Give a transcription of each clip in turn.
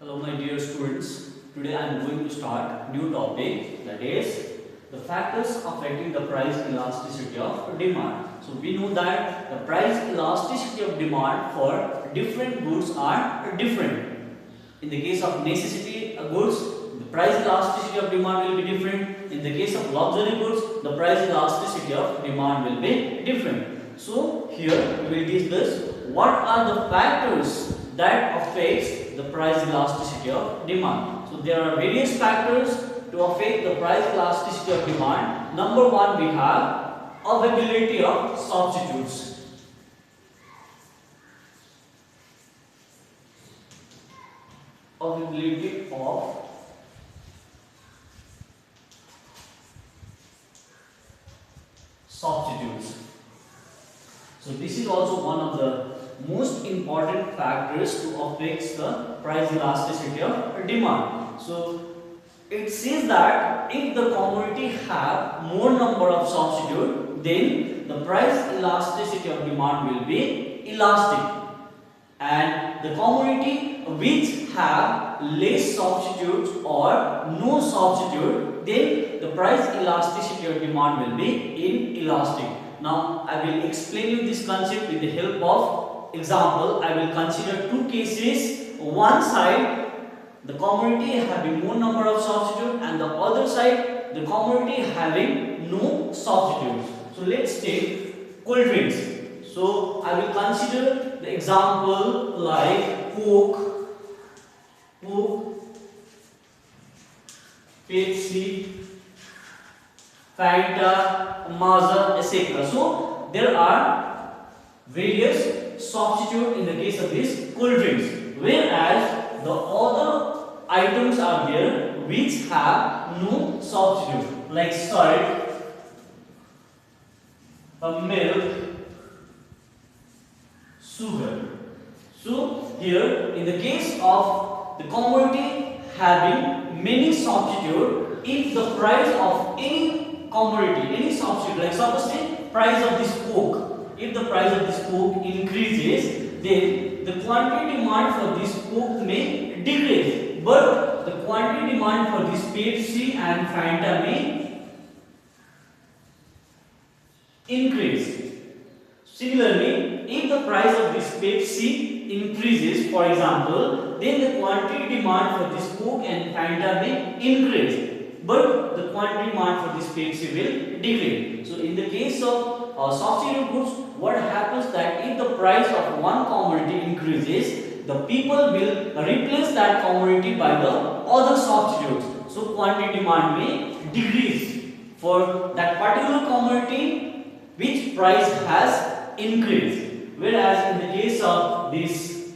Hello my dear students, today I am going to start new topic, that is the factors affecting the price elasticity of demand. So we know that the price elasticity of demand for different goods are different. In the case of necessity goods, the price elasticity of demand will be different. In the case of luxury goods, the price elasticity of demand will be different. So here we will discuss what are the factors that affects the price elasticity of demand. So there are various factors to affect the price elasticity of demand. Number one, we have availability of substitutes. Availability of substitutes. So this is also one of the most important factors to affect the price elasticity of demand. So it says that if the commodity have more number of substitute, then the price elasticity of demand will be elastic. And the commodity which have less substitutes or no substitute, then the price elasticity of demand will be inelastic. Now I will explain you this concept with the help of example. I will consider two cases. One side the commodity having more number of substitutes, and the other side the commodity having no substitutes. So let's take cold drinks. So I will consider the example like Coke, Pepsi, Fanta, Mazda, etc. So there are various substitutes in the case of these cold drinks, whereas the other items are there which have no substitute, like salt, milk, sugar. So here in the case of the commodity having many substitute, if the price of any commodity, any substitute, like suppose say price of this Coke, if the price of this Coke increases, then the quantity demand for this Coke may decrease, but the quantity demand for this Pepsi and Fanta may increase. Similarly, if the price of this Pepsi increases, for example, then the quantity demand for this Coke and Fanta may increase, but the quantity demand for this Pepsi will decrease. So in the case of substitute goods, what happens that if the price of one commodity increases, the people will replace that commodity by the other substitutes. So quantity demand may decrease for that particular commodity which price has increased. Whereas in the case of these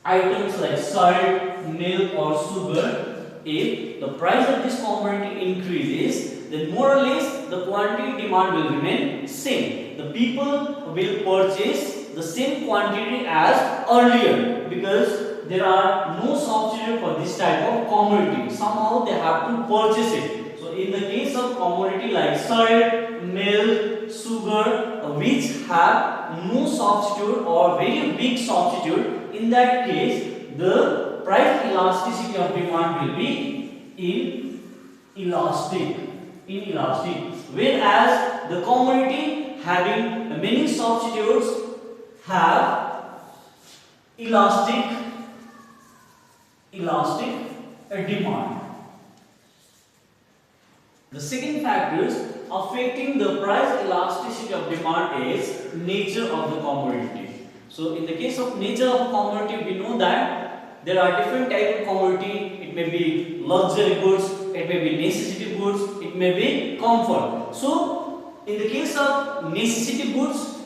items like salt, milk or sugar, if the price of this commodity increases, then more or less the quantity demand will remain same. The people will purchase the same quantity as earlier because there are no substitute for this type of commodity. Somehow they have to purchase it. So in the case of commodity like salt, milk, sugar, which have no substitute or very big substitute, in that case the price elasticity of demand will be inelastic. Whereas the commodity having many substitutes have elastic demand. The second factors affecting the price elasticity of demand is nature of the commodity. So in the case of nature of commodity, we know that there are different type of commodity. It may be luxury goods, it may be necessity goods, it may be comfort. So in the case of necessity goods,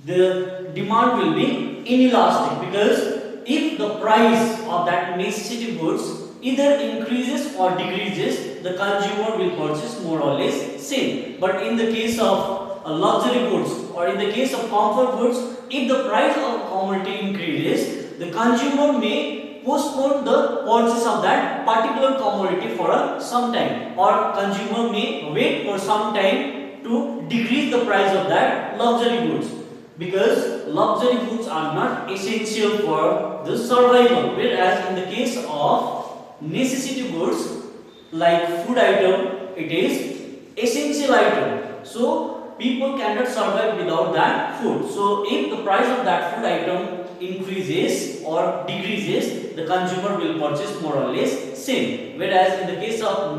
the demand will be inelastic because if the price of that necessity goods either increases or decreases, the consumer will purchase more or less same. But in the case of luxury goods or in the case of comfort goods, if the price of commodity increases, the consumer may postpone the purchase of that particular commodity for some time, or consumer may wait for some time to decrease the price of that luxury goods. because luxury goods are not essential for the survival, whereas in the case of necessity goods like food item, it is essential item. So people cannot survive without that food. So if the price of that food item increases or decreases, the consumer will purchase more or less same. Whereas in the case of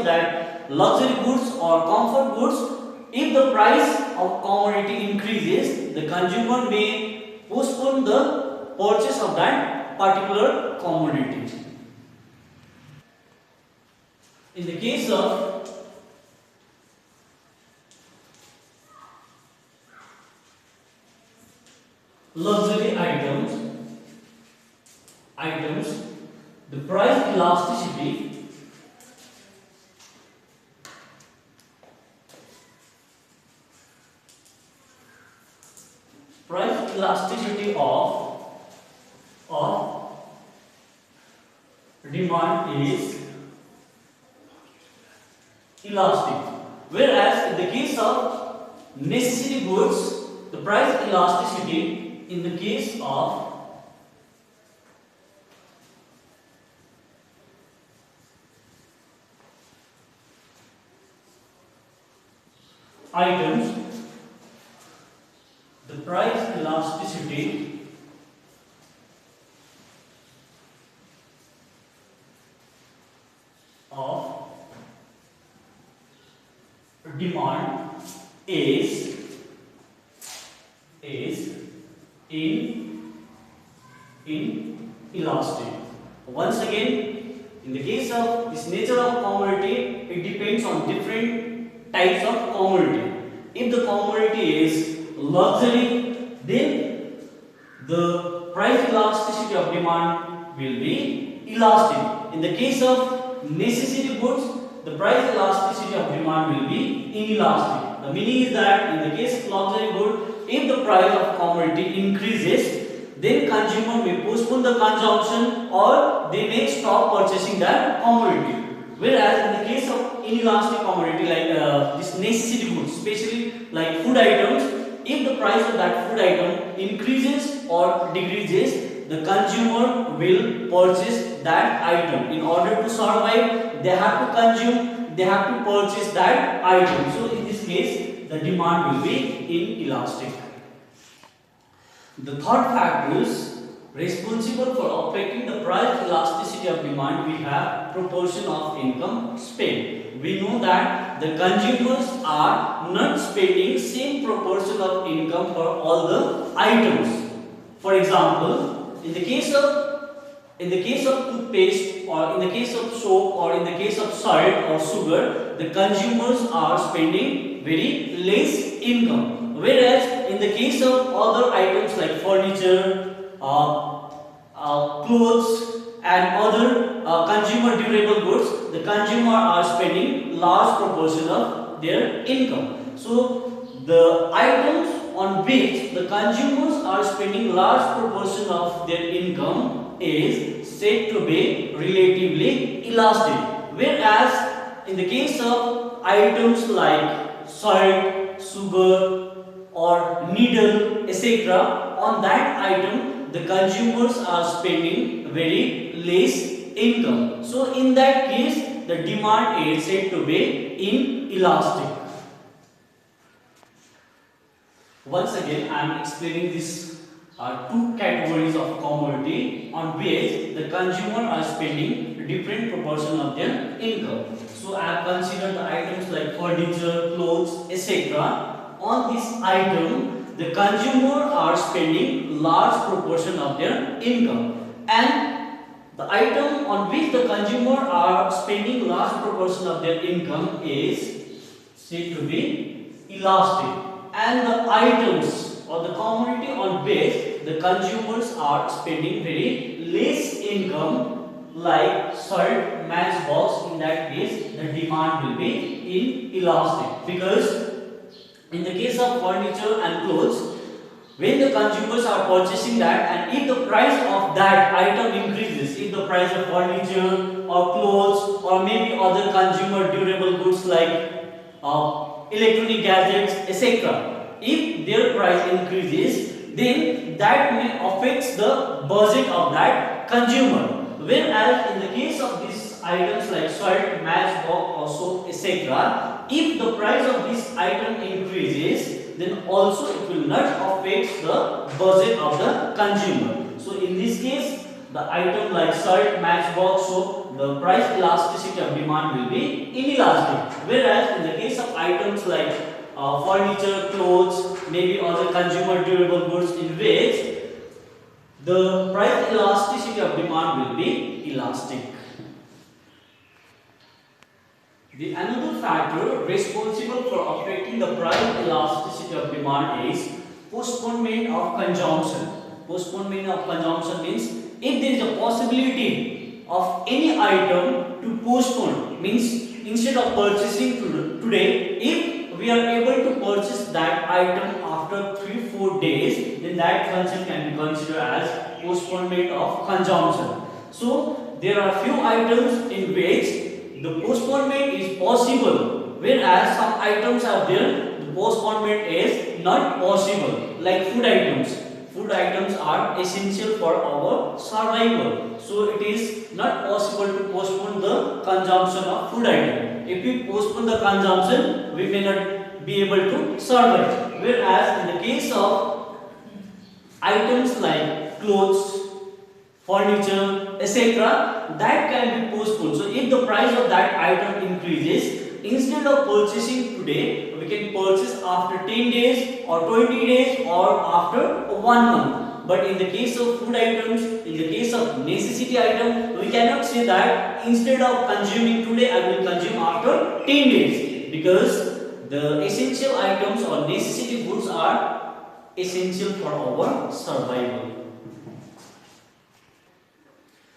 that luxury goods or comfort goods, if the price of commodity increases, the consumer may postpone the purchase of that particular commodity. In the case of luxury items, the price elasticity of demand is elastic, whereas in the case of necessity goods, the price elasticity in the case of items, the price elasticity of demand is inelastic. Once again, in the case of this nature of commodity, it depends on different types of commodity. If the commodity is luxury, then the price elasticity of demand will be elastic. In the case of necessity goods, the price elasticity of demand will be inelastic. The meaning is that in the case of luxury good, if the price of commodity increases, then consumer may postpone the consumption or they may stop purchasing that commodity. Whereas in the case of inelastic commodity like this necessity goods, especially like food items, if the price of that food item increases or decreases, the consumer will purchase that item. In order to survive, they have to consume, they have to purchase that item. So in this case, the demand will be inelastic. The third factors responsible for affecting the price elasticity of demand, we have proportion of income spent. We know that the consumers are not spending same proportion of income for all the items. For example, in the case of toothpaste, or in the case of soap, or in the case of salt or sugar, the consumers are spending very less income. Whereas in the case of other items like furniture, clothes and other consumer durable goods, the consumer are spending large proportion of their income. So the items on which the consumers are spending large proportion of their income is said to be relatively elastic. Whereas in the case of items like salt, sugar or needle, etc., on that item the consumers are spending very less income. So in that case, the demand is said to be inelastic. Once again, I am explaining these two categories of commodity on which the consumer are spending different proportion of their income. So I have considered the items like furniture, clothes, etc. On this item, the consumer are spending large proportion of their income, and the item on which the consumer are spending large proportion of their income is said to be elastic, and the items or the commodity on which the consumers are spending very less income like salt, matchbox, in that case the demand will be inelastic, because in the case of furniture and clothes, when the consumers are purchasing that, and if the price of that item increases, if the price of furniture or clothes or maybe other consumer durable goods like electronic gadgets, etc., if their price increases, then that may affect the budget of that consumer. Whereas in the case of these items like salt, matchbox, or soap, etc., if the price of this item increases, then also it will not affect the budget of the consumer. So in this case, the item like salt, matchbox, soap, the price elasticity of demand will be inelastic. Whereas in the case of items like furniture, clothes, maybe other consumer durable goods, in which the price elasticity of demand will be elastic. The another factor responsible for affecting the price elasticity of demand is postponement of consumption. Postponement of consumption means if there is a possibility of any item to postpone, means instead of purchasing today, if we are able to purchase that item after 3-4 days, then that concept can be considered as postponement of consumption. So there are few items in which the postponement is possible, whereas some items are there, the postponement is not possible, like food items. Food items are essential for our survival, so it is not possible to postpone the consumption of food item. If we postpone the consumption, we may not be able to survive. Whereas in the case of items like clothes, furniture, etc., that can be postponed. So if the price of that item increases, instead of purchasing today, we can purchase after 10 days or 20 days or after 1 month. But in the case of food items, in the case of necessity item, we cannot say that instead of consuming today, I will consume after 10 days, because the essential items or necessity goods are essential for our survival.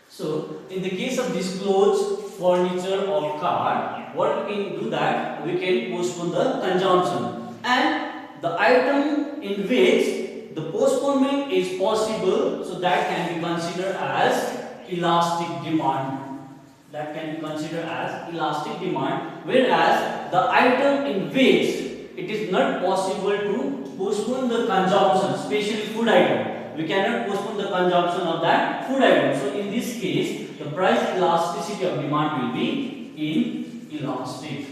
So in the case of these clothes, furniture, or car, what we can do that we can postpone the consumption, and the item in which the postponement is possible, so that can be considered as elastic demand. That can be considered as elastic demand. Whereas the item in which it is not possible to postpone the consumption, especially food item, we cannot postpone the consumption of that food item. So in this case, the price elasticity of demand will be inelastic.